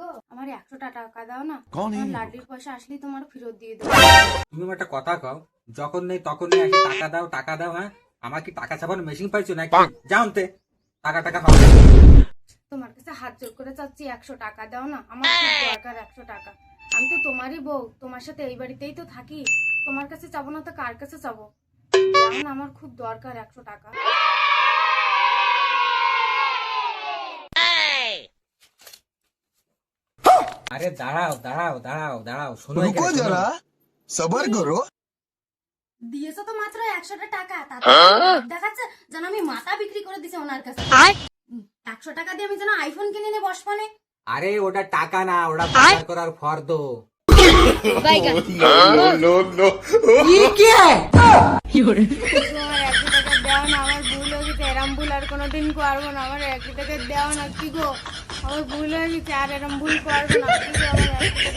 গো আমার 100 টাকা দাও না, আমার লাড্ডির পয়সা আসলেই তোমার ফেরত দিয়ে দেবো। তুমি একটা কথা কও, যখন নেই তখনই এসে টাকা দাও। হ্যাঁ, আমার কি টাকা ছাপানোর মেশিন পাইছো নাকি? জানতে টাকা পাবো। তোমার কাছে হাত জোর করে চাচ্ছি 100 টাকা দাও না, আমার খুব দরকার 100 টাকা। আমি তো তোমারই বউ, তোমার সাথে এই বাড়িতেই তো থাকি, তোমার কাছে চাবো না তো কার কাছে চাবো? দাও না, আমার খুব দরকার 100 টাকা। আরে দাঁড়াও, শোনো रुको जरा सबर करो। দিয়েছো তো মাত্র 100 টাকা, তাতে দেখাচ্ছে যেন আমি মাথা বিক্রি করে দিছি ওনার কাছে। 100 টাকা দিয়ে আমি যেন আইফোন কিনে নিয়ে বসবানে। আরে ওটা টাকা না, ওটা বাজার করার ফর্দ। তোমার 100 টাকা দাও না, আমার ভুল হয়ে গেছে, এরম ভুল আর কোনোদিন করবো না। আমার 100 টাকা দাও না, কি গো আমার ভুল হয়ে গেছে, আর এরম ভুল করবো না, কি গো আমার 100 টাকা